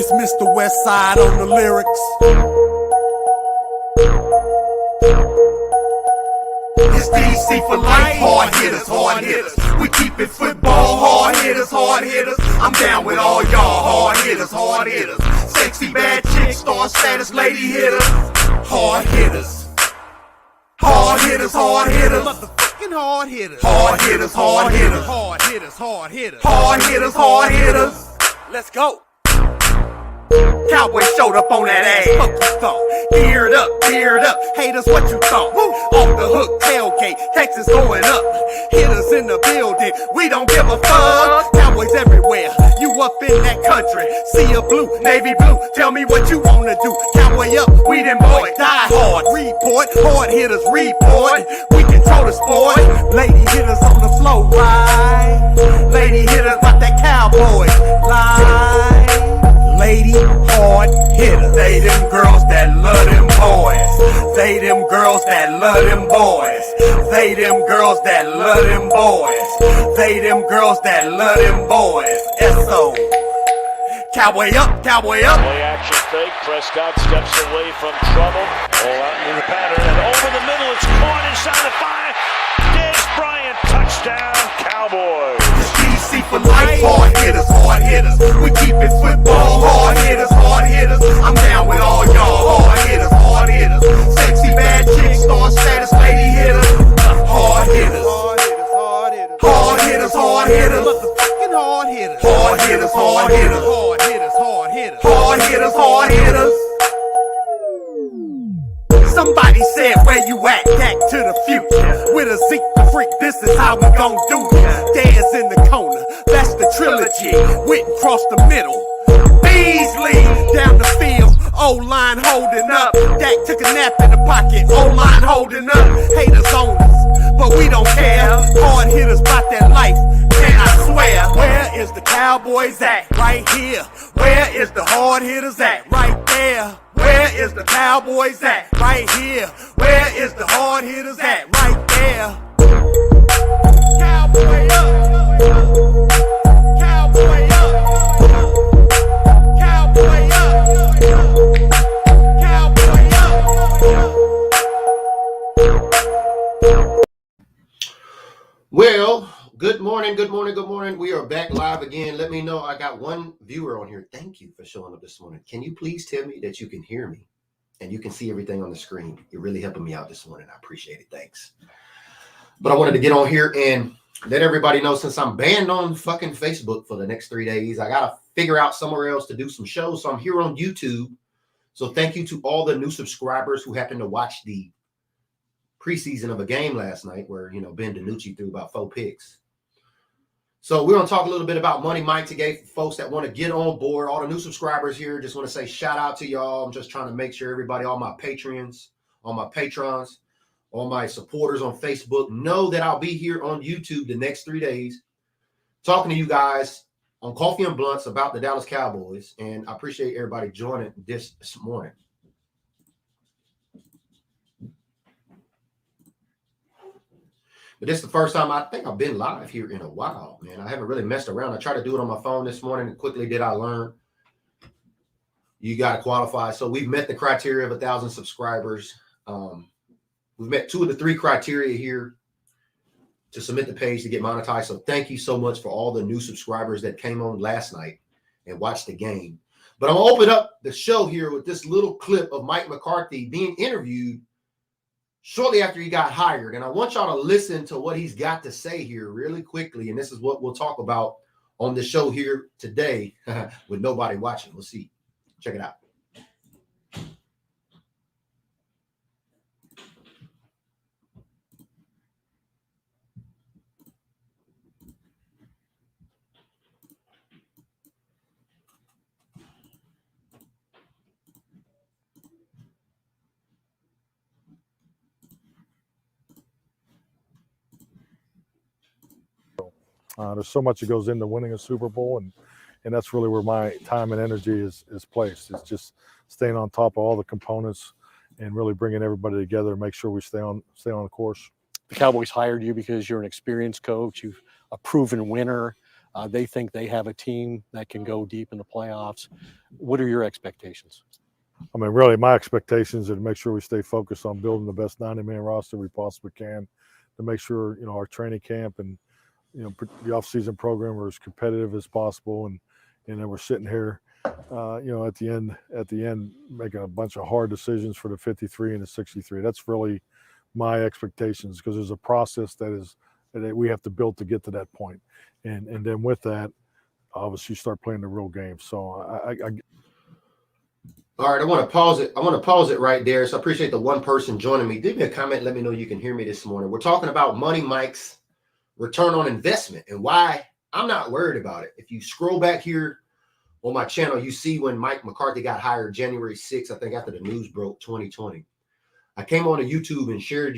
It's Mr. Westside on the lyrics. It's DC for life, hard hitters, hard hitters. We keep it football, hard hitters, hard hitters. I'm down with all y'all, hard hitters, hard hitters. Sexy bad chicks, star status, lady hitters, hard hitters. Hard hitters, hard hitters. Motherfucking hard hitters. Hard hitters, hard hitters. Hard hitters, hard hitters. Hard hitters, hard hitters. Let's go. Cowboys showed up on that ass. Fuck you thought. Geared up, geared up. Haters, what you thought? Woo. Off the hook, tailgate, Texas going up. Hitters in the building, we don't give a fuck. Cowboys everywhere, you up in that country. See a blue, navy blue, tell me what you wanna do. Cowboy up, we them boys, die hard. Report, hard hitters report. We control the sport. Lady hitters on the floor, right? Lady hitters like that Cowboys, lie. Lady hard hitters. They them girls that love them boys. They them girls that love them boys. They them girls that love them boys. They them girls that love them boys. S.O. Cowboy up, cowboy up. Play action fake. Prescott steps away from trouble. All out in the pattern and over the middle. It's caught inside the 5. Dez Bryant, touchdown, Cowboys. DC for life, hard hitters, hard hitters. We keep it football, hard hitters, hard hitters. I'm down with all y'all, hard hitters, hard hitters. Sexy bad chicks, star status, lady hitters, hard hitters. Hard hitters, hard hitters. Motherfucking hard hitters. Hard hitters, hard hitters. Hard hitters, hard hitters. Hard hitters, hard hitters. Somebody said, where you at? Back to the future. With a Zeke the freak, this is how we gon' do it. Dance in the corner, that's the trilogy. Witten cross the middle. Beasley down the field. O-line holding up. Dak took a nap in the pocket. O-line holding up. Haters on us, but we don't care. Hard hitters bout that life, man, I swear. Where is the Cowboys at? Right here. Where is the hard hitters at? Right there. Where is the Cowboys at? Right here. Where is the hard hitters at? Right there. Cowboy up. Cowboy up. Cowboy up. Cowboy up. Well, good morning, good morning, good morning. We are back live again. Let me know. I got one viewer on here. Thank you for showing up this morning. Can you please tell me that you can hear me and you can see everything on the screen? You're really helping me out this morning. I appreciate it. Thanks. But I wanted to get on here and let everybody know, since I'm banned on fucking Facebook for the next 3 days, I got to figure out somewhere else to do some shows. So I'm here on YouTube. So thank you to all the new subscribers who happened to watch the preseason of a game last night where, you know, Ben DiNucci threw about 4 picks. So we're going to talk a little bit about Money Mike today for folks that want to get on board. All the new subscribers here, just want to say shout out to y'all. I'm just trying to make sure everybody, all my Patreons, all my patrons, all my supporters on Facebook know that I'll be here on YouTube the next 3 days talking to you guys on Coffee and Blunts about the Dallas Cowboys. And I appreciate everybody joining this morning. But this is the first time I think I've been live here in a while, man. I haven't really messed around. I tried to do it on my phone this morning, and quickly did I learn you got to qualify. So we've met the criteria of 1,000 subscribers. We've met 2 of the 3 criteria here to submit the page to get monetized. So thank you so much for all the new subscribers that came on last night and watched the game. But I'm going to open up the show here with this little clip of Mike McCarthy being interviewed shortly after he got hired. And I want y'all to listen to what he's got to say here really quickly. And this is what we'll talk about on the show here today with nobody watching. We'll see. Check it out. There's so much that goes into winning a Super Bowl, and that's really where my time and energy is placed. It's just staying on top of all the components and really bringing everybody together and make sure we stay on the course. The Cowboys hired you because you're an experienced coach. You've a proven winner. They think they have a team that can go deep in the playoffs. What are your expectations? I mean, really, my expectations are to make sure we stay focused on building the best 90-man roster we possibly can, to make sure, you know, our training camp and, you know, the off-season program are as competitive as possible, and then we're sitting here, you know, at the end, making a bunch of hard decisions for the 53 and the 63. That's really my expectations, because there's a process that we have to build to get to that point, and then with that, obviously, you start playing the real game. So All right, I want to pause it. I want to pause it right there. So I appreciate the one person joining me. Leave me a comment. Let me know you can hear me this morning. We're talking about Money Mike's return on investment and why I'm not worried about it. If you scroll back here on my channel, you see when Mike McCarthy got hired January 6th, I think after the news broke, 2020. I came on to YouTube and shared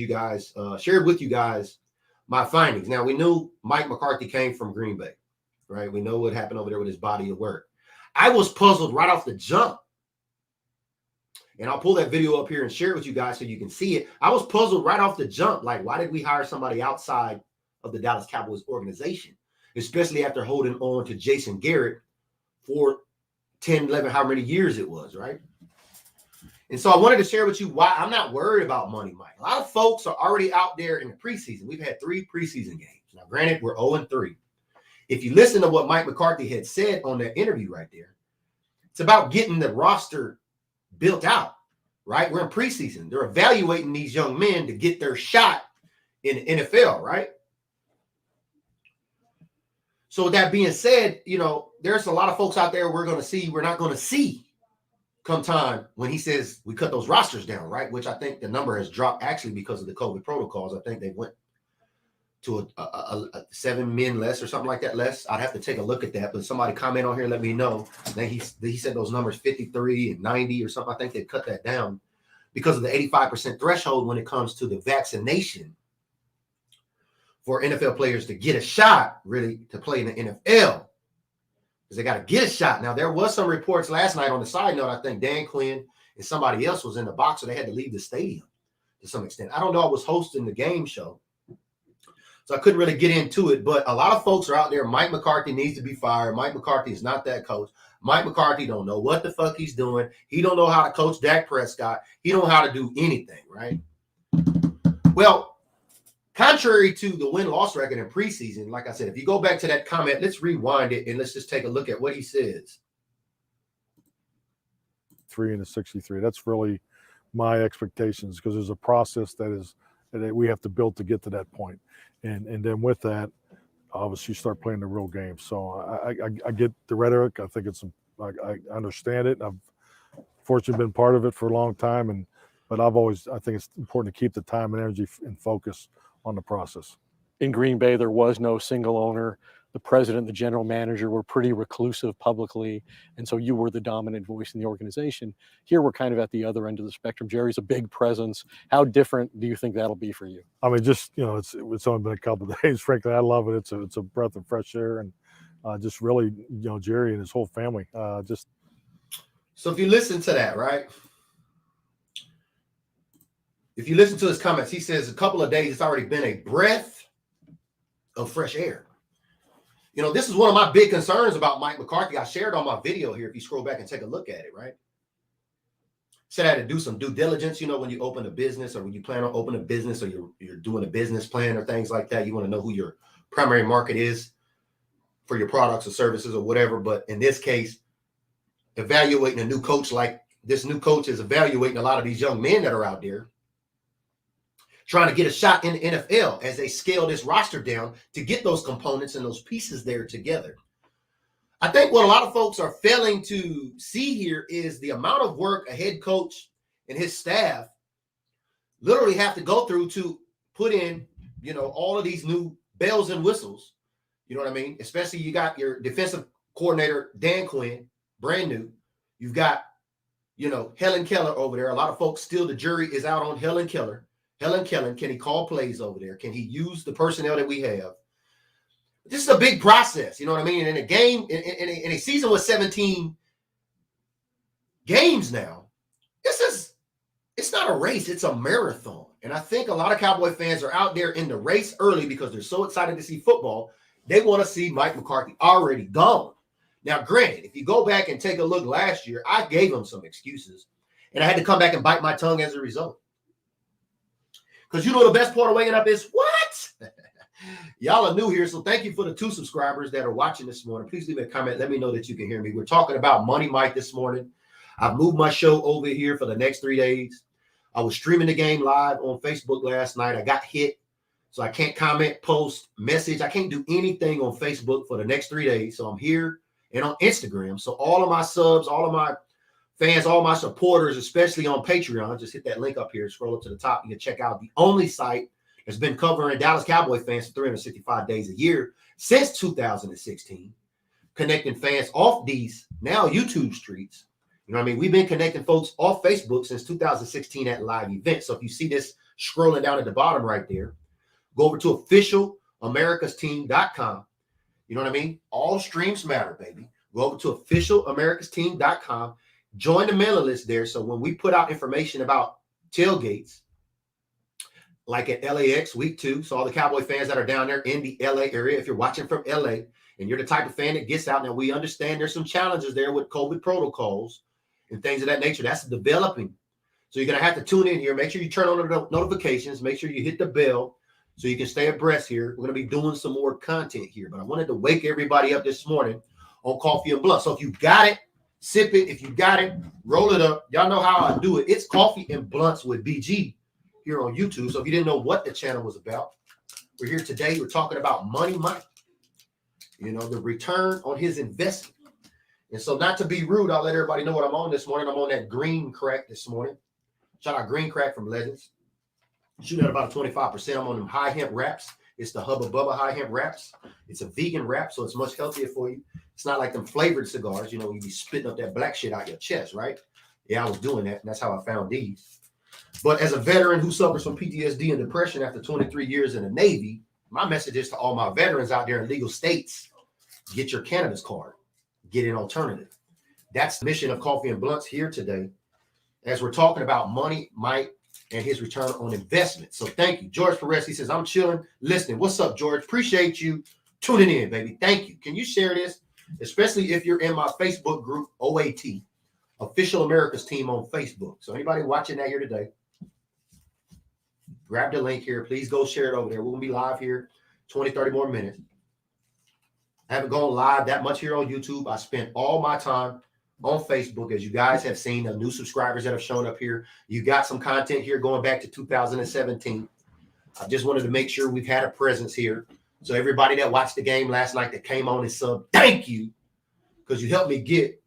with you guys my findings. Now, we knew Mike McCarthy came from Green Bay, right? We know what happened over there with his body of work. I was puzzled right off the jump. And I'll pull that video up here and share it with you guys so you can see it. I was puzzled right off the jump. Like, why did we hire somebody outside of the Dallas Cowboys organization, especially after holding on to Jason Garrett for 10, 11, how many years it was, right? And so I wanted to share with you why I'm not worried about Money Mike. A lot of folks are already out there in the preseason. We've had 3 preseason games. Now, granted, we're 0-3. If you listen to what Mike McCarthy had said on that interview right there, it's about getting the roster built out, right? We're in preseason. They're evaluating these young men to get their shot in the NFL, right? So with that being said, you know, there's a lot of folks out there we're not going to see come time when he says we cut those rosters down, right? Which I think the number has dropped actually because of the COVID protocols. I think they went to a 7 men less or something like that less. I'd have to take a look at that, but somebody comment on here, let me know. Then he said those numbers 53 and 90 or something. I think they cut that down because of the 85% threshold when it comes to the vaccination for NFL players to get a shot, really, to play in the NFL, because they got to get a shot. Now, there was some reports last night on the side note. I think Dan Quinn and somebody else was in the box, so they had to leave the stadium to some extent. I don't know. I was hosting the game show, so I couldn't really get into it, but a lot of folks are out there. Mike McCarthy needs to be fired. Mike McCarthy is not that coach. Mike McCarthy don't know what the fuck he's doing. He don't know how to coach Dak Prescott. He don't know how to do anything, right? Well, contrary to the win-loss record in preseason, like I said, if you go back to that comment, let's rewind it and let's just take a look at what he says. 3 and the 63. That's really my expectations, because there's a process that we have to build to get to that point. And then with that, obviously, you start playing the real game. So I get the rhetoric. I think I understand it. I've fortunately been part of it for a long time, but I think it's important to keep the time and energy and focus on the process. In Green Bay, there was no single owner. The president and the general manager were pretty reclusive publicly, and so you were the dominant voice in the organization. Here, we're kind of at the other end of the spectrum. Jerry's a big presence. How different do you think that'll be for you? I mean, just, you know, it's only been a couple of days. Frankly, I love it. It's a breath of fresh air, and just really, you know, Jerry and his whole family. So if you listen to that, right? If you listen to his comments, he says a couple of days, it's already been a breath of fresh air. You know, this is one of my big concerns about Mike McCarthy. I shared on my video here, if you scroll back and take a look at it, right? Said I had to do some due diligence, you know, when you open a business or when you plan on opening a business or you're doing a business plan or things like that. You want to know who your primary market is for your products or services or whatever. But in this case, evaluating a new coach, like this new coach is evaluating a lot of these young men that are out there trying to get a shot in the NFL as they scale this roster down to get those components and those pieces there together. I think what a lot of folks are failing to see here is the amount of work a head coach and his staff literally have to go through to put in, you know, all of these new bells and whistles. You know what I mean? Especially you got your defensive coordinator, Dan Quinn, brand new. You've got, you know, Helen Keller over there. A lot of folks still, the jury is out on Helen Keller. Helen Keller, can he call plays over there? Can he use the personnel that we have? This is a big process, you know what I mean? In a game, in a season with 17 games now, it's not a race, it's a marathon. And I think a lot of Cowboy fans are out there in the race early because they're so excited to see football. They want to see Mike McCarthy already gone. Now, granted, if you go back and take a look last year, I gave him some excuses, and I had to come back and bite my tongue as a result. Because you know the best part of waking up is what? Y'all are new here, so thank you for the 2 subscribers that are watching this morning. Please leave a comment. Let me know that you can hear me. We're talking about Money Mike this morning. I've moved my show over here for the next 3 days. I was streaming the game live on Facebook last night. I got hit, so I can't comment, post, message. I can't do anything on Facebook for the next 3 days. So I'm here and on Instagram. So all of my subs, all of my fans, all my supporters, especially on Patreon, just hit that link up here, scroll up to the top. You can check out the only site that's been covering Dallas Cowboy fans for 365 days a year since 2016, connecting fans off these now YouTube streets. You know what I mean? We've been connecting folks off Facebook since 2016 at live events. So if you see this scrolling down at the bottom right there, go over to officialamericasteam.com. You know what I mean? All streams matter, baby. Go over to officialamericasteam.com. Join the mailing list there. So when we put out information about tailgates, like at LAX week 2, so all the Cowboy fans that are down there in the LA area, if you're watching from LA and you're the type of fan that gets out, now we understand there's some challenges there with COVID protocols and things of that nature. That's developing. So you're going to have to tune in here. Make sure you turn on the notifications. Make sure you hit the bell so you can stay abreast here. We're going to be doing some more content here, but I wanted to wake everybody up this morning on Coffee and Blunt. So if you got it, sip it. If you got it, roll it up. Y'all know how I do it. It's Coffee and Blunts with BG here on YouTube. So if you didn't know what the channel was about, we're here today. We're talking about Money Mike, you know, the return on his investment. And so not to be rude, I'll let everybody know what I'm on this morning. I'm on that green crack this morning. Shout out Green Crack from Legends. Shooting at about 25%. I'm on them high hemp wraps. It's the Hubba Bubba high hemp wraps. It's a vegan wrap, so it's much healthier for you. It's not like them flavored cigars, you know, you be spitting up that black shit out your chest, right? Yeah, I was doing that, and that's how I found these. But as a veteran who suffers from PTSD and depression after 23 years in the Navy, my message is to all my veterans out there in legal states, get your cannabis card. Get an alternative. That's the mission of Coffee and Blunts here today, as we're talking about Money Mike and his return on investment. So thank you. George Perez, he says, I'm chilling, listening. What's up, George? Appreciate you tuning in, baby. Thank you. Can you share this, especially if you're in my Facebook group, OAT, Official America's Team on Facebook. So anybody watching that here today, grab the link here. Please go share it over there. We're going to be live here 20, 30 more minutes. I haven't gone live that much here on YouTube. I spent all my time on Facebook, as you guys have seen, the new subscribers that have shown up here. You got some content here going back to 2017. I just wanted to make sure we've had a presence here. So everybody that watched the game last night that came on and subbed, thank you, because you helped me get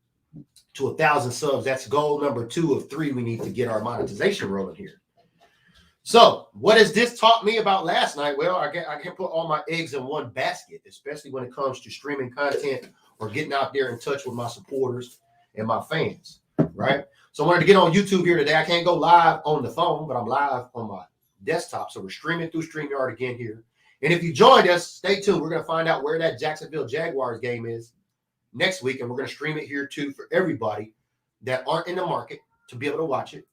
to 1,000 subs. That's goal number 2 of 3 we need to get our monetization rolling here. So what has this taught me about last night? Well, I can put all my eggs in one basket, especially when it comes to streaming content or getting out there in touch with my supporters and my fans, right? So I wanted to get on YouTube here today. I can't go live on the phone, but I'm live on my desktop. So we're streaming through StreamYard again here. And if you joined us, stay tuned. We're going to find out where that Jacksonville Jaguars game is next week. And we're going to stream it here too for everybody that aren't in the market to be able to watch it.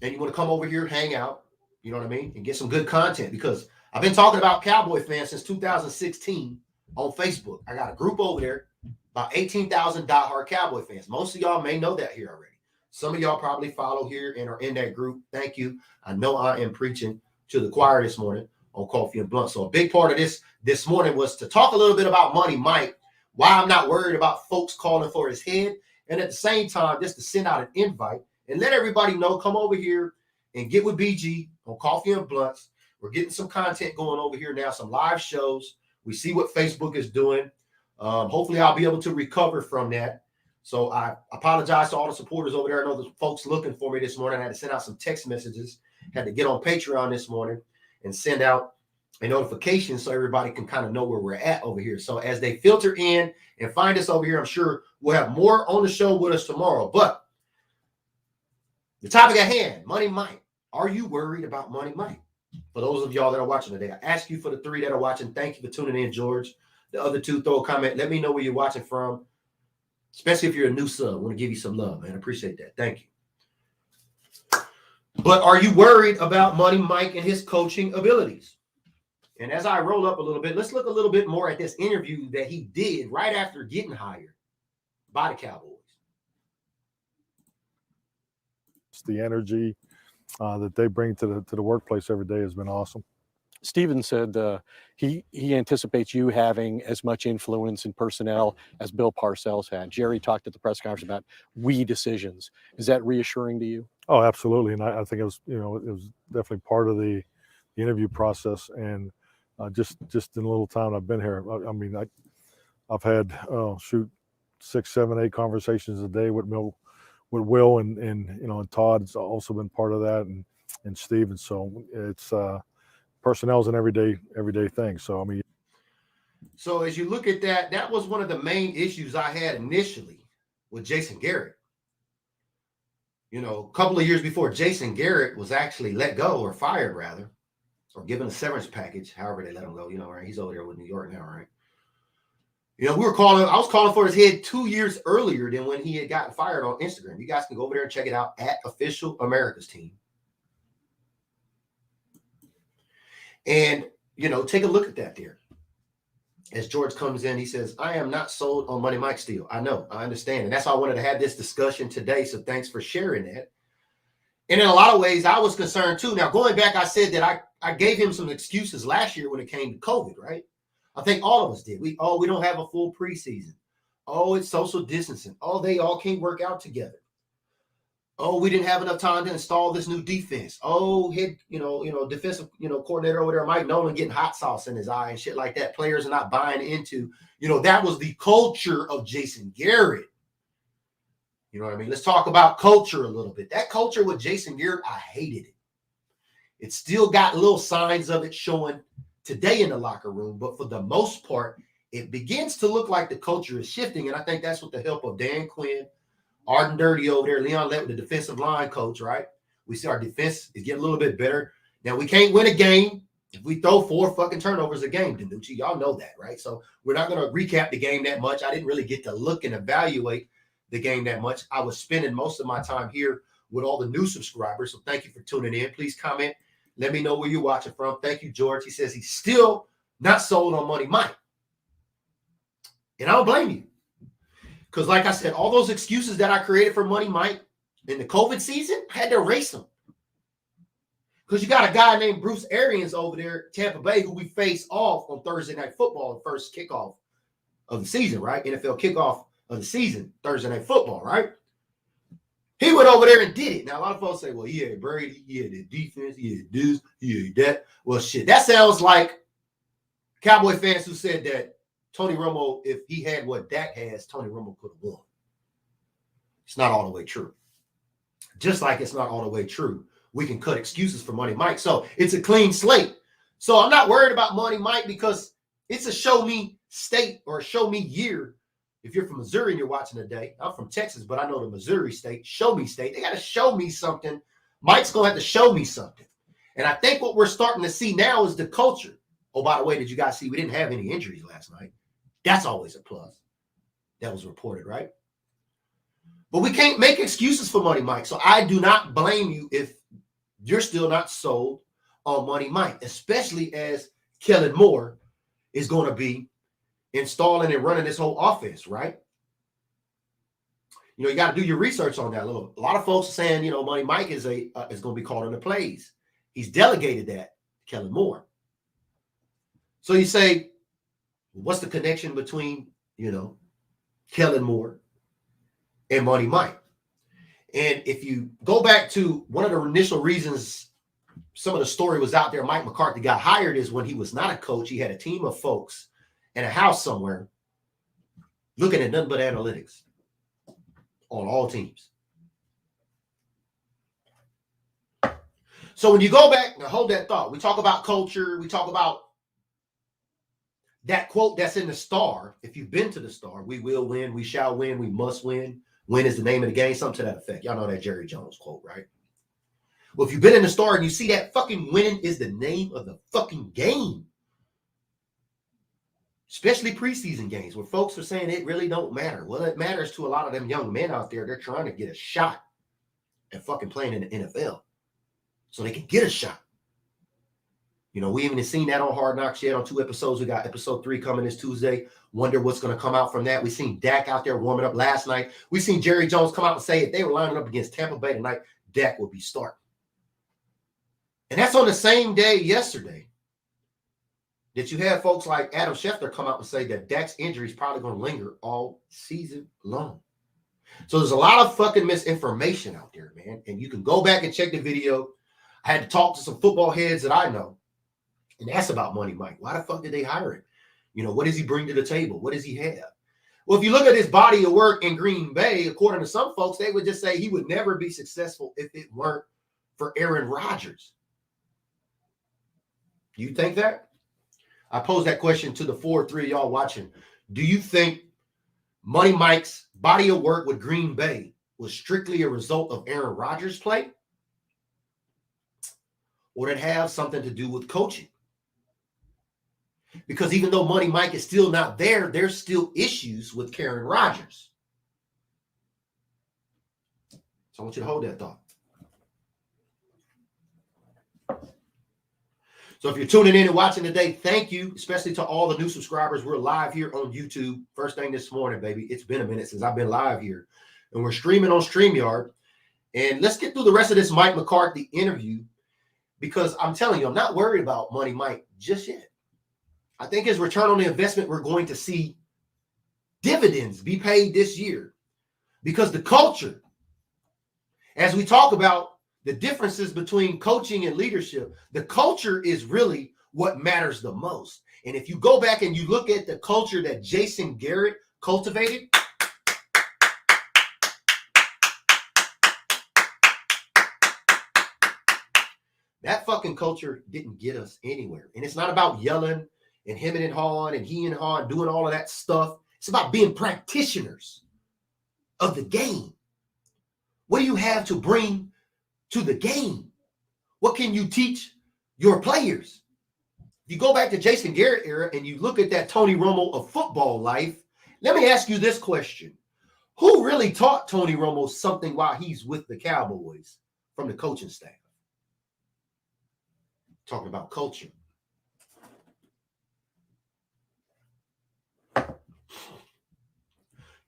And you want to come over here, hang out, you know what I mean, and get some good content, because I've been talking about Cowboy fans since 2016 on Facebook. I got a group over there, about 18,000 diehard Cowboy fans. Most of y'all may know that here already. Some of y'all probably follow here and are in that group. Thank you. I know I am preaching to the choir this morning on Coffee and Blunt. So a big part of this morning was to talk a little bit about Money Mike, why I'm not worried about folks calling for his head, and at the same time, just to send out an invite and let everybody know, come over here and get with BG on Coffee and Blunts. We're getting some content going over here now, some live shows. We see what Facebook is doing. Hopefully, I'll be able to recover from that. So I apologize to all the supporters over there. I know there's folks looking for me this morning. I had to send out some text messages. Had to get on Patreon this morning and send out a notification so everybody can kind of know where we're at over here. So as they filter in and find us over here, I'm sure we'll have more on the show with us tomorrow. But the topic at hand, Money Mike. Are you worried about Money Mike? For those of y'all that are watching today, I ask you, for the 3 that are watching, thank you for tuning in, George. The other 2, throw a comment. Let me know where you're watching from, especially if you're a new sub. I want to give you some love, man. I appreciate that. Thank you. But are you worried about Money Mike and his coaching abilities? And as I roll up a little bit, let's look a little bit more at this interview that he did right after getting hired by the Cowboys. It's the energy that they bring to the workplace every day has been awesome. Steven said he anticipates you having as much influence in personnel as Bill Parcells had. Jerry talked at the press conference about we decisions. Is that reassuring to you? Oh, absolutely. And I think it was, it was definitely part of the interview process. And just in a little time I've been here, I mean, I've had 6, 7, 8 conversations a day with Will and Todd's also been part of that, and Steve. And so it's personnel is an everyday thing. So I mean, so as you look at that, that was one of the main issues I had initially with Jason Garrett. A couple of years before Jason Garrett was actually let go, or fired rather, or given a severance package, however they let him go, right? He's over there with New York now, right? I was calling for his head 2 years earlier than when he had gotten fired on Instagram. You guys can go over there and check it out at Official America's Team. And, take a look at that there. As George comes in, he says, I am not sold on Money Mike still. I know, I understand. And that's why I wanted to have this discussion today. So thanks for sharing that. And in a lot of ways, I was concerned too. Now, going back, I said that I gave him some excuses last year when it came to COVID, right? I think all of us did. We don't have a full preseason. Oh, it's social distancing. Oh, they all can't work out together. Oh, we didn't have enough time to install this new defense. Oh, defensive, coordinator over there, Mike Nolan, getting hot sauce in his eye and shit like that. Players are not buying into, that was the culture of Jason Garrett. You know what I mean? Let's talk about culture a little bit. That culture with Jason Garrett, I hated it. It still got little signs of it showing today in the locker room, but for the most part, it begins to look like the culture is shifting. And I think that's with the help of Dan Quinn, Arden Dirty over there, Leon Lett, the defensive line coach, right? We see our defense is getting a little bit better. Now, we can't win a game if we throw 4 fucking turnovers a game, Danucci. Y'all know that, right? So we're not going to recap the game that much. I didn't really get to look and evaluate the game that much. I was spending most of my time here with all the new subscribers. So thank you for tuning in. Please comment. Let me know where you're watching from. Thank you, George. He says he's still not sold on Money Mike. And I don't blame you. Because like I said, all those excuses that I created for Money Mike in the COVID season, I had to erase them. Because you got a guy named Bruce Arians over there, Tampa Bay, who we face off on Thursday Night Football, the first kickoff of the season, right? NFL kickoff of the season, Thursday Night Football, right? He went over there and did it. Now, a lot of folks say, well, he had Brady, he had the defense, he had this, he had that. Well, shit, that sounds like Cowboy fans who said that Tony Romo, if he had what Dak has, Tony Romo could have won. It's not all the way true. Just like it's not all the way true, we can cut excuses for Money Mike. So it's a clean slate. So I'm not worried about Money Mike because it's a show me state or a show me year. If you're from Missouri and you're watching today, I'm from Texas, but I know the Missouri state, show me state. They got to show me something. Mike's going to have to show me something. And I think what we're starting to see now is the culture. Oh, by the way, did you guys see we didn't have any injuries last night? That's always a plus. That was reported, right? But we can't make excuses for Money Mike. So I do not blame you if you're still not sold on Money Mike, especially as Kellen Moore is going to be installing and running this whole offense, right? You got to do your research on that a little. A lot of folks are saying, Money Mike is going to be calling the plays. He's delegated that to Kellen Moore. So you say, what's the connection between, Kellen Moore and Money Mike? And if you go back to one of the initial reasons some of the story was out there, Mike McCarthy got hired is when he was not a coach. He had a team of folks in a house somewhere looking at nothing but analytics on all teams. So when you go back, now hold that thought. We talk about culture. We talk about that quote that's in the Star. If you've been to the Star, we will win, we shall win, we must win. Win is the name of the game, something to that effect. Y'all know that Jerry Jones quote, right? Well, if you've been in the Star and you see that fucking winning is the name of the fucking game, especially preseason games where folks are saying it really don't matter. Well, it matters to a lot of them young men out there. They're trying to get a shot at fucking playing in the NFL so they can get a shot. You know, we haven't seen that on Hard Knocks yet on 2 episodes. We got episode 3 coming this Tuesday. Wonder what's going to come out from that. We seen Dak out there warming up last night. We seen Jerry Jones come out and say if they were lining up against Tampa Bay tonight, Dak would be starting. And that's on the same day yesterday that you had folks like Adam Schefter come out and say that Dak's injury is probably going to linger all season long. So there's a lot of fucking misinformation out there, man. And you can go back and check the video. I had to talk to some football heads that I know and ask about Money Mike. Why the fuck did they hire him? You know, what does he bring to the table? What does he have? Well, if you look at his body of work in Green Bay, according to some folks, they would just say he would never be successful if it weren't for Aaron Rodgers. Do you think that? I posed that question to the 4 or 3 of y'all watching. Do you think Money Mike's body of work with Green Bay was strictly a result of Aaron Rodgers' play? Or did it have something to do with coaching? Because even though Money Mike is still not there, there's still issues with Aaron Rodgers. So I want you to hold that thought. So if you're tuning in and watching today, thank you, especially to all the new subscribers. We're live here on YouTube. First thing this morning, baby. It's been a minute since I've been live here. And we're streaming on StreamYard. And let's get through the rest of this Mike McCarthy interview because I'm telling you, I'm not worried about Money Mike just yet. I think his return on the investment, we're going to see dividends be paid this year because the culture, as we talk about the differences between coaching and leadership, the culture is really what matters the most. And if you go back and you look at the culture that Jason Garrett cultivated, that fucking culture didn't get us anywhere. And it's not about yelling and hemming and hawing and he and hawing, doing all of that stuff. It's about being practitioners of the game. What do you have to bring to the game? What can you teach your players? If you go back to Jason Garrett era and you look at that Tony Romo of football life, let me ask you this question. Who really taught Tony Romo something while he's with the Cowboys from the coaching staff? Talking about culture.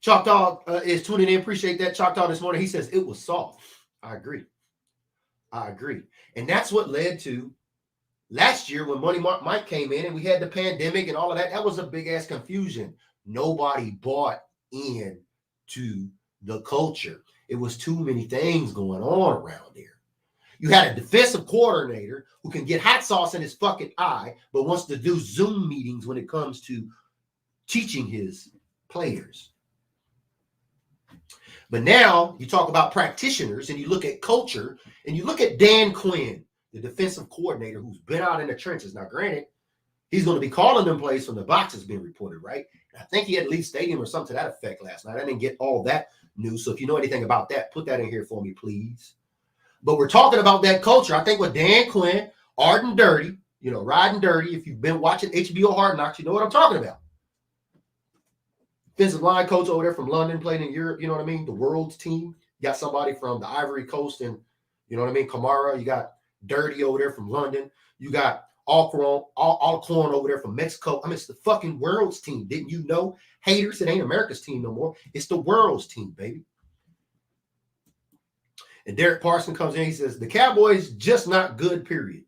Choctaw is tuning in. Appreciate that. Choctaw this morning. He says it was soft. I agree. And that's what led to last year when Money Mike came in and we had the pandemic and all of that. That was a big ass confusion. Nobody bought in to the culture. It was too many things going on around there. You had a defensive coordinator who can get hot sauce in his fucking eye, but wants to do Zoom meetings when it comes to teaching his players. But now you talk about practitioners and you look at culture and you look at Dan Quinn, the defensive coordinator who's been out in the trenches. Now, granted, he's going to be calling them plays from the boxes being reported, right? I think he had Lee Stadium or something to that effect last night. I didn't get all that news. So if you know anything about that, put that in here for me, please. But we're talking about that culture. I think with Dan Quinn, Arding Dirty, riding dirty. If you've been watching HBO Hard Knocks, you know what I'm talking about. Defensive line coach over there from London, played in Europe, you know what I mean? The world's team. You got somebody from the Ivory Coast and, you know what I mean, Kamara. You got Dirty over there from London. You got Alcorn over there from Mexico. I mean, it's the fucking world's team. Didn't you know? Haters, it ain't America's team no more. It's the world's team, baby. And Derek Parson comes in. He says, the Cowboys just not good, period.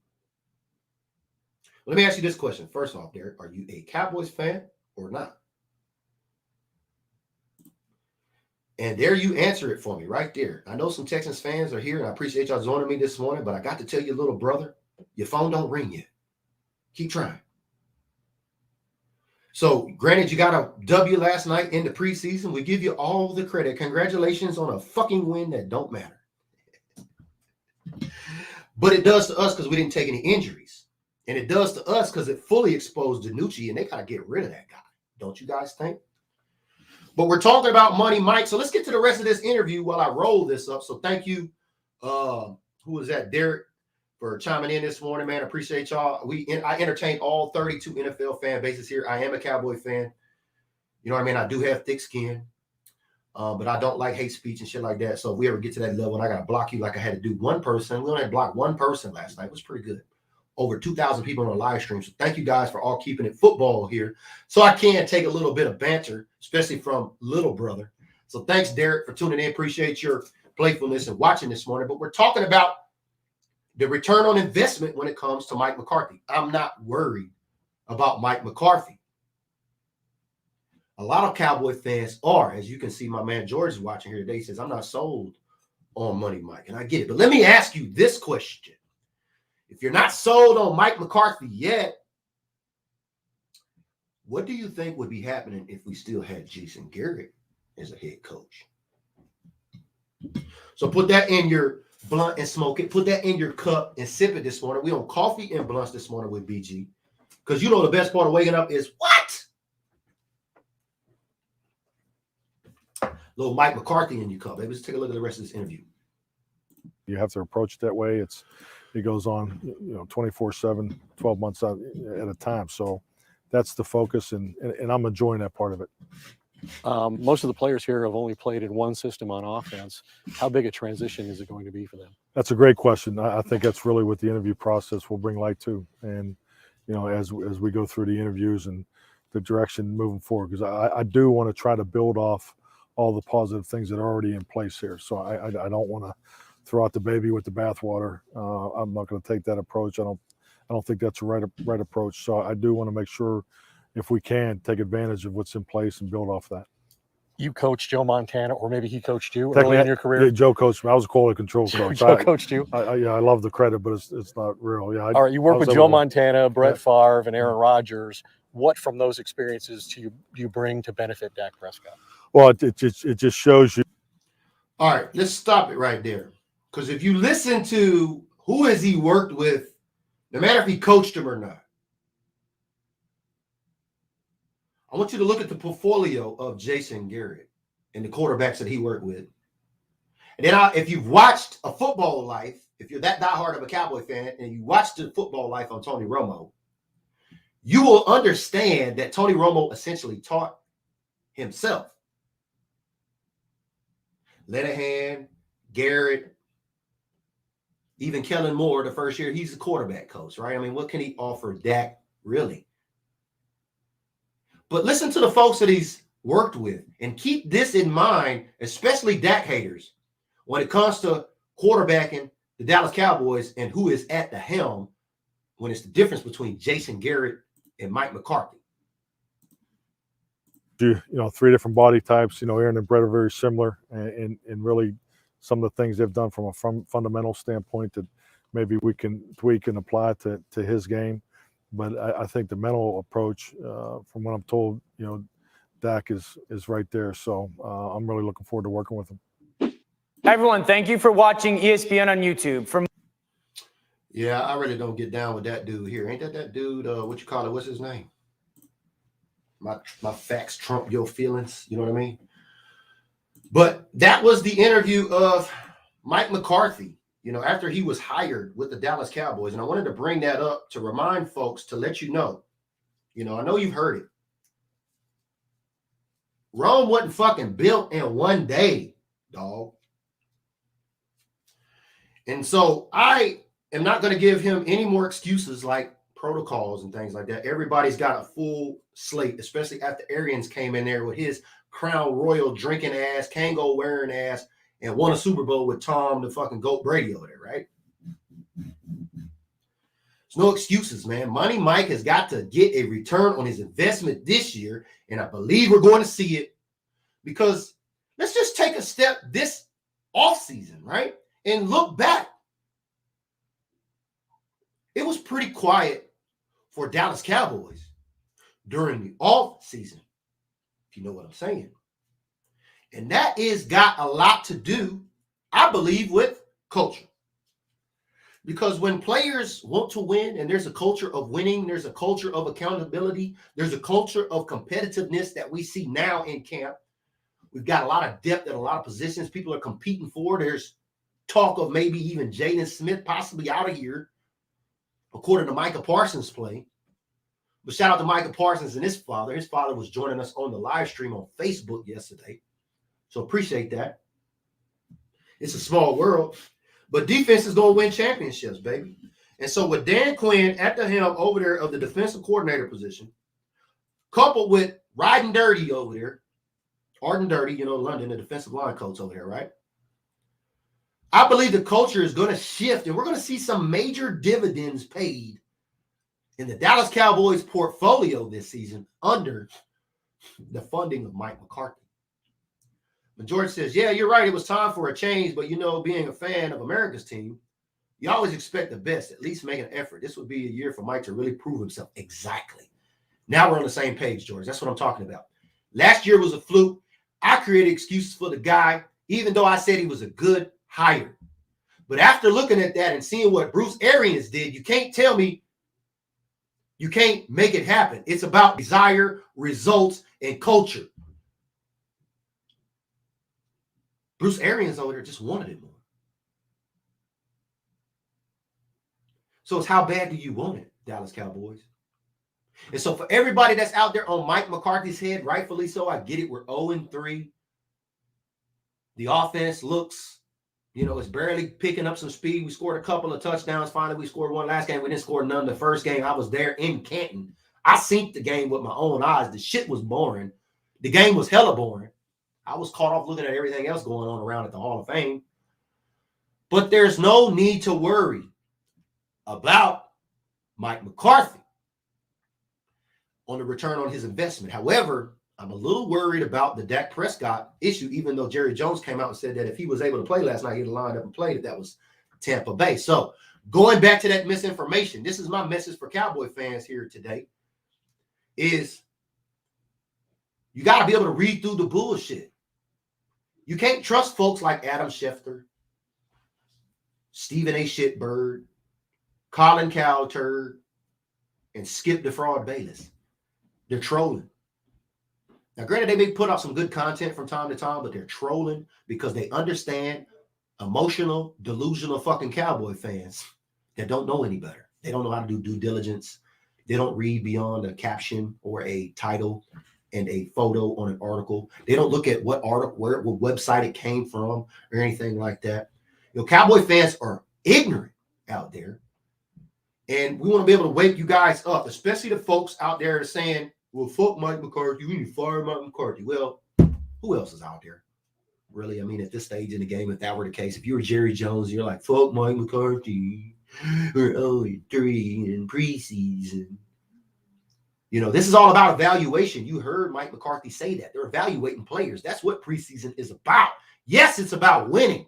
Let me ask you this question. First off, Derek, are you a Cowboys fan or not? And there you answer it for me right there. I know some Texans fans are here, and I appreciate y'all joining me this morning, but I got to tell you, little brother, your phone don't ring yet. Keep trying. So, granted, you got a W last night in the preseason. We give you all the credit. Congratulations on a fucking win that don't matter. But it does to us because we didn't take any injuries. And it does to us because it fully exposed DiNucci, and they got to get rid of that guy. Don't you guys think? But we're talking about Money Mike. So let's get to the rest of this interview while I roll this up. So thank you. Who was that? Derek, for chiming in this morning, man. Appreciate y'all. I entertain all 32 NFL fan bases here. I am a Cowboy fan. You know what I mean? I do have thick skin. But I don't like hate speech and shit like that. So if we ever get to that level and I got to block you like I had to do one person, we only had to block one person last night. It was pretty good. over 2,000 people on the live stream. So thank you guys for all keeping it football here. So I can take a little bit of banter, especially from little brother. So thanks, Derek, for tuning in. Appreciate your playfulness and watching this morning. But we're talking about the return on investment when it comes to Mike McCarthy. I'm not worried about Mike McCarthy. A lot of Cowboy fans are. As you can see, my man George is watching here today. He says, I'm not sold on Money Mike. And I get it. But let me ask you this question. If you're not sold on Mike McCarthy yet, what do you think would be happening if we still had Jason Garrett as a head coach? So put that in your blunt and smoke it. Put that in your cup and sip it this morning. We on coffee and blunts this morning with BG. Because you know the best part of waking up is what? Little Mike McCarthy in your cup. Baby, let's take a look at the rest of this interview. You have to approach it that way. It goes on, 24/7, 12 months out at a time. So that's the focus, and I'm enjoying that part of it. Most of the players here have only played in one system on offense. How big a transition is it going to be for them? That's a great question. I think that's really what the interview process will bring light to. And, as we go through the interviews and the direction moving forward, because I do want to try to build off all the positive things that are already in place here. So I don't want to throw out the baby with the bathwater. I'm not going to take that approach. I don't think that's the right approach. So I do want to make sure, if we can, take advantage of what's in place and build off that. You coached Joe Montana, or maybe he coached you early in your career? Yeah, Joe coached me. I was a quality control coach. Joe coached you? I love the credit, but it's not real. Yeah. All right, you worked with Joe Montana, Brett Favre, and Aaron Rodgers. What from those experiences do you bring to benefit Dak Prescott? Well, it just shows you. All right, let's stop it right there. Because if you listen to who has he worked with, no matter if he coached him or not, I want you to look at the portfolio of Jason Garrett and the quarterbacks that he worked with. And then if you've watched A Football Life, if you're that diehard of a Cowboy fan and you watched The Football Life on Tony Romo, you will understand that Tony Romo essentially taught himself. Linehan, Garrett, even Kellen Moore, the first year, he's a quarterback coach, right? I mean, what can he offer Dak, really? But listen to the folks that he's worked with and keep this in mind, especially Dak haters, when it comes to quarterbacking the Dallas Cowboys and who is at the helm when it's the difference between Jason Garrett and Mike McCarthy. Three different body types. Aaron and Brett are very similar, and really some of the things they've done from a fundamental standpoint that maybe we can tweak and apply to his game. But I think the mental approach, from what I'm told, Dak is right there. So I'm really looking forward to working with him. Hi, everyone. Thank you for watching ESPN on YouTube. Yeah, I really don't get down with that dude here. Ain't that dude, what you call it? What's his name? My facts trump your feelings. You know what I mean? But that was the interview of Mike McCarthy, after he was hired with the Dallas Cowboys. And I wanted to bring that up to remind folks, to let you know, I know you've heard it. Rome wasn't fucking built in one day, dog. And so I am not going to give him any more excuses like protocols and things like that. Everybody's got a full slate, especially after Arians came in there with his Crown Royal drinking ass, Kango wearing ass, and won a Super Bowl with Tom the fucking GOAT Brady over there, right? There's no excuses, man. Money Mike has got to get a return on his investment this year, and I believe we're going to see it, because let's just take a step this offseason, right? And look back. It was pretty quiet for Dallas Cowboys during the off season, if you know what I'm saying. And that is got a lot to do, I believe, with culture. Because when players want to win and there's a culture of winning, there's a culture of accountability, there's a culture of competitiveness that we see now in camp. We've got a lot of depth at a lot of positions people are competing for. There's talk of maybe even Jaden Smith possibly out of here, according to Micah Parsons' play. But shout out to Micah Parsons and his father. His father was joining us on the live stream on Facebook yesterday. So appreciate that. It's a small world. But defense is going to win championships, baby. And so with Dan Quinn at the helm over there of the defensive coordinator position, coupled with Riding Dirty over there, Arden Dirty, you know, London, the defensive line coach over there, right? I believe the culture is going to shift, and we're going to see some major dividends paid in the Dallas Cowboys portfolio this season under the funding of Mike McCarthy. But George says, yeah, you're right. It was time for a change, but, you know, being a fan of America's team, you always expect the best, at least make an effort. This would be a year for Mike to really prove himself. Exactly. Now we're on the same page, George. That's what I'm talking about. Last year was a fluke. I created excuses for the guy, even though I said he was a good hire. But after looking at that and seeing what Bruce Arians did, you can't tell me you can't make it happen. It's about desire, results, and culture. Bruce Arians over there just wanted it more. So it's how bad do you want it, Dallas Cowboys? And so for everybody that's out there on Mike McCarthy's head, rightfully so, I get it. We're 0-3. The offense looks, you know, it's barely picking up some speed. We scored a couple of touchdowns. Finally, we scored one last game. We didn't score none the first game. I was there in Canton. I seen the game with my own eyes. The shit was boring. The game was hella boring. I was caught off looking at everything else going on around at the Hall of Fame. But there's no need to worry about Mike McCarthy on the return on his investment. However, I'm a little worried about the Dak Prescott issue, even though Jerry Jones came out and said that if he was able to play last night, he'd have lined up and played. That was Tampa Bay. So going back to that misinformation, this is my message for Cowboy fans here today, is you got to be able to read through the bullshit. You can't trust folks like Adam Schefter, Stephen A. Shitbird, Colin Cowturd, and Skip the Fraud Bayless. They're trolling. Now, granted, they may put out some good content from time to time, but they're trolling because they understand emotional, delusional fucking Cowboy fans that don't know any better. They don't know how to do due diligence. They don't read beyond a caption or a title and a photo on an article. They don't look at what article, what website it came from or anything like that. You know, Cowboy fans are ignorant out there. And we want to be able to wake you guys up, especially the folks out there saying, well, fuck Mike McCarthy. We need to fire Mike McCarthy. Well, who else is out there? Really, I mean, at this stage in the game, if that were the case, if you were Jerry Jones, you're like, fuck Mike McCarthy. We're 0-3 in preseason. You know, this is all about evaluation. You heard Mike McCarthy say that. They're evaluating players. That's what preseason is about. Yes, it's about winning.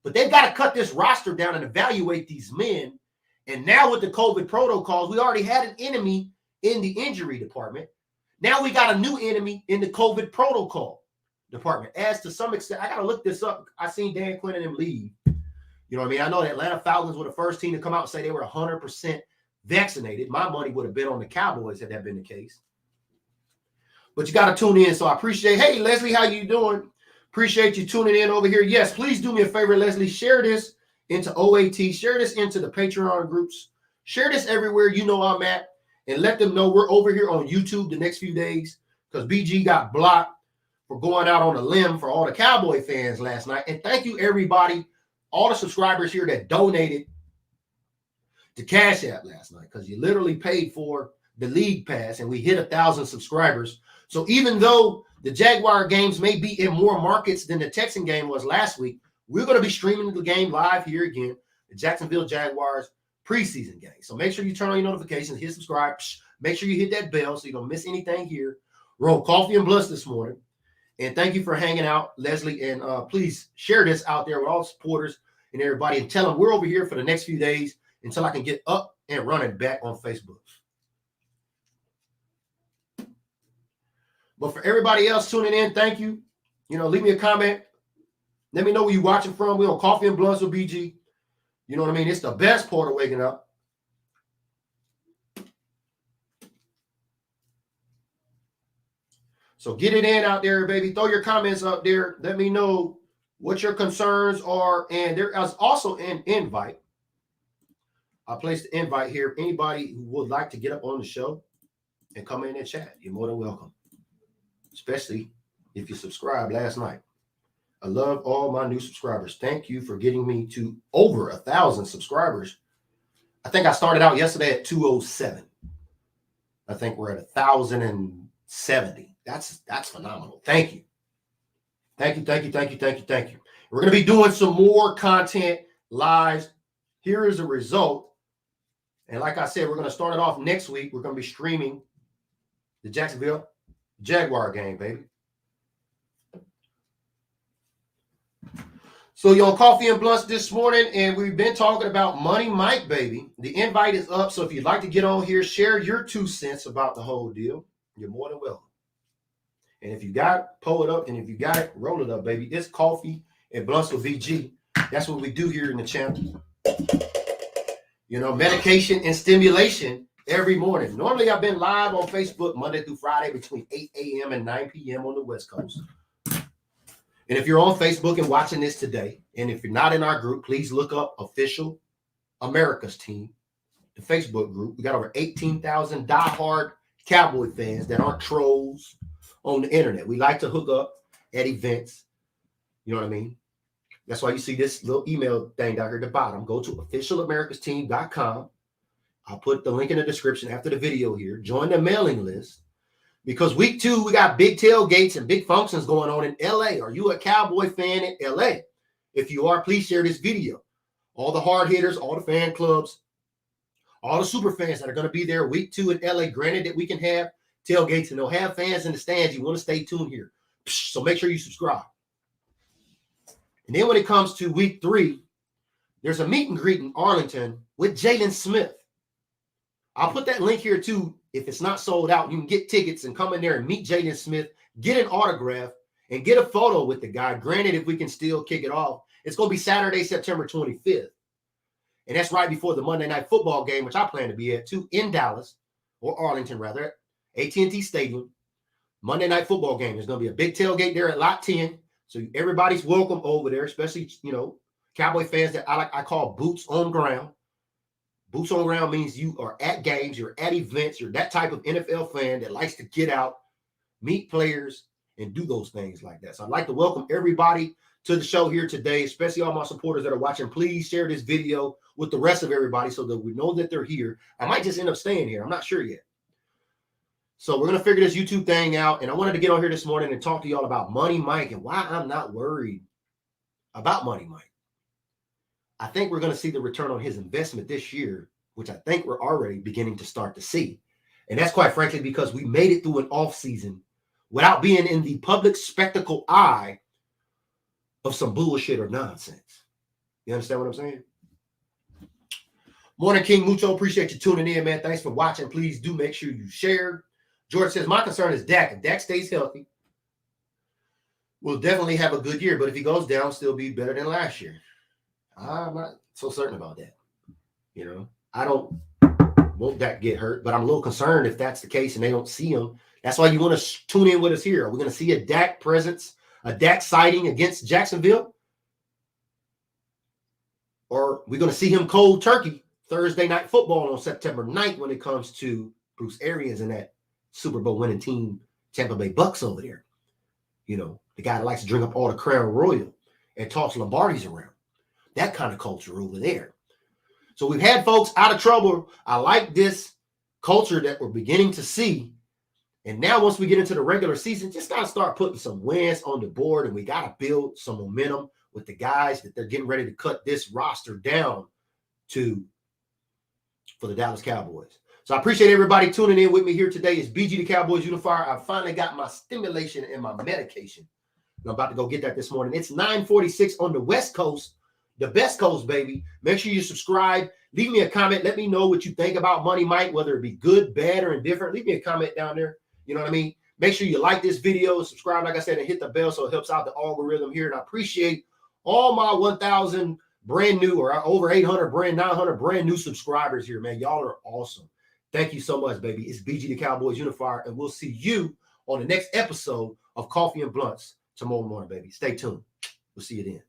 But they've got to cut this roster down and evaluate these men. And now with the COVID protocols, we already had an enemy in the injury department. Now we got a new enemy in the COVID protocol department. As to some extent, I got to look this up. I seen Dan Quinn and them leave. You know what I mean? I know the Atlanta Falcons were the first team to come out and say they were 100% vaccinated. My money would have been on the Cowboys had that been the case. But you got to tune in. So I appreciate, hey, Leslie, how you doing? Appreciate you tuning in over here. Yes, please do me a favor, Leslie. Share this into OAT. Share this into the Patreon groups. Share this everywhere you know I'm at. And let them know we're over here on YouTube the next few days because BG got blocked for going out on a limb for all the Cowboy fans last night. And thank you, everybody, all the subscribers here that donated to Cash App last night because you literally paid for the league pass and we hit 1,000 subscribers. So even though the Jaguar games may be in more markets than the Texan game was last week, we're going to be streaming the game live here again, the Jacksonville Jaguars preseason game. So make sure you turn on your notifications, hit subscribe, make sure you hit that bell so you don't miss anything here. We're on Coffee and Blunts this morning. And thank you for hanging out, Leslie. And please share this out there with all the supporters and everybody and tell them we're over here for the next few days until I can get up and running back on Facebook. But for everybody else tuning in, thank you. You know, leave me a comment. Let me know where you're watching from. We're on Coffee and Blunts with BG. You know what I mean? It's the best part of waking up. So get it in out there, baby. Throw your comments up there. Let me know what your concerns are. And there is also an invite. I placed the invite here. Anybody who would like to get up on the show and come in and chat, you're more than welcome. Especially if you subscribed last night. I love all my new subscribers. Thank you for getting me to over 1,000 subscribers I think I started out yesterday at 207. I think we're at 1,070. That's phenomenal. Thank you. Thank you. We're going to be doing some more content lives. Here is the result. And like I said, we're going to start it off next week. We're going to be streaming the Jacksonville Jaguar game, baby. So you're on Coffee and Blunts this morning, and we've been talking about Money Mike, baby. The invite is up, so if you'd like to get on here, share your 2 cents about the whole deal, you're more than welcome. And if you got it, pull it up, and if you got it, roll it up, baby. It's Coffee and Blunts with VG. That's what we do here in the channel. You know, medication and stimulation every morning. Normally, I've been live on Facebook Monday through Friday between 8 a.m. and 9 p.m. on the West Coast. And if you're on Facebook and watching this today, and if you're not in our group, please look up Official America's Team, the Facebook group. We got over 18,000 diehard Cowboy fans that aren't trolls on the internet. We like to hook up at events. You know what I mean? That's why you see this little email thing down here at the bottom. Go to officialamericasteam.com. I'll put the link in the description after the video here. Join the mailing list. Because week 2, we got big tailgates and big functions going on in LA. Are you a Cowboy fan in LA? If you are, please share this video. All the hard hitters, all the fan clubs, all the super fans that are going to be there week 2 in LA. Granted that we can have tailgates and they'll have fans in the stands. You want to stay tuned here. So make sure you subscribe. And then when it comes to week 3, there's a meet and greet in Arlington with Jalen Smith. I'll put that link here too. If it's not sold out, you can get tickets and come in there and meet Jalen Smith, get an autograph, and get a photo with the guy. Granted, if we can still kick it off, it's going to be Saturday, September 25th. And that's right before the Monday Night Football game, which I plan to be at too, in Dallas, or Arlington rather, at AT&T Stadium. Monday Night Football game. There's going to be a big tailgate there at Lot 10. So everybody's welcome over there, especially, you know, Cowboy fans that I call boots on ground. Boots on ground means you are at games, you're at events, you're that type of NFL fan that likes to get out, meet players, and do those things like that. So I'd like to welcome everybody to the show here today, especially all my supporters that are watching. Please share this video with the rest of everybody so that we know that they're here. I might just end up staying here. I'm not sure yet. So we're going to figure this YouTube thing out, and I wanted to get on here this morning and talk to y'all about Money Mike and why I'm not worried about Money Mike. I think we're going to see the return on his investment this year, which I think we're already beginning to start to see. And that's quite frankly because we made it through an offseason without being in the public spectacle eye of some bullshit or nonsense. You understand what I'm saying? Morning, King Mucho. Appreciate you tuning in, man. Thanks for watching. Please do make sure you share. George says, my concern is Dak. If Dak stays healthy, we'll definitely have a good year. But if he goes down, still be better than last year. I'm not so certain about that. You know, I don't want Dak to get hurt, but I'm a little concerned if that's the case and they don't see him. That's why you want to tune in with us here. Are we going to see a Dak presence, a Dak sighting against Jacksonville? Or are we going to see him cold turkey Thursday Night Football on September 9th when it comes to Bruce Arians and that Super Bowl winning team, Tampa Bay Bucks over there? You know, the guy that likes to drink up all the Crown Royal and toss Lombardis around. That kind of culture over there. So we've had folks out of trouble. I like this culture that we're beginning to see. And now once we get into the regular season, just got to start putting some wins on the board. And we got to build some momentum with the guys that they're getting ready to cut this roster down to for the Dallas Cowboys. So I appreciate everybody tuning in with me here today. It's BG the Cowboys Unifier. I finally got my stimulation and my medication. I'm about to go get that this morning. It's 9:46 on the West Coast. The best coast, baby. Make sure you subscribe. Leave me a comment. Let me know what you think about Money Mike, whether it be good, bad, or indifferent. Leave me a comment down there. You know what I mean? Make sure you like this video, subscribe, like I said, and hit the bell so it helps out the algorithm here. And I appreciate all my 1,000 brand new or over 800, 900 brand new subscribers here, man. Y'all are awesome. Thank you so much, baby. It's BG the Cowboys Unifier, and we'll see you on the next episode of Coffee and Blunts tomorrow morning, baby. Stay tuned. We'll see you then.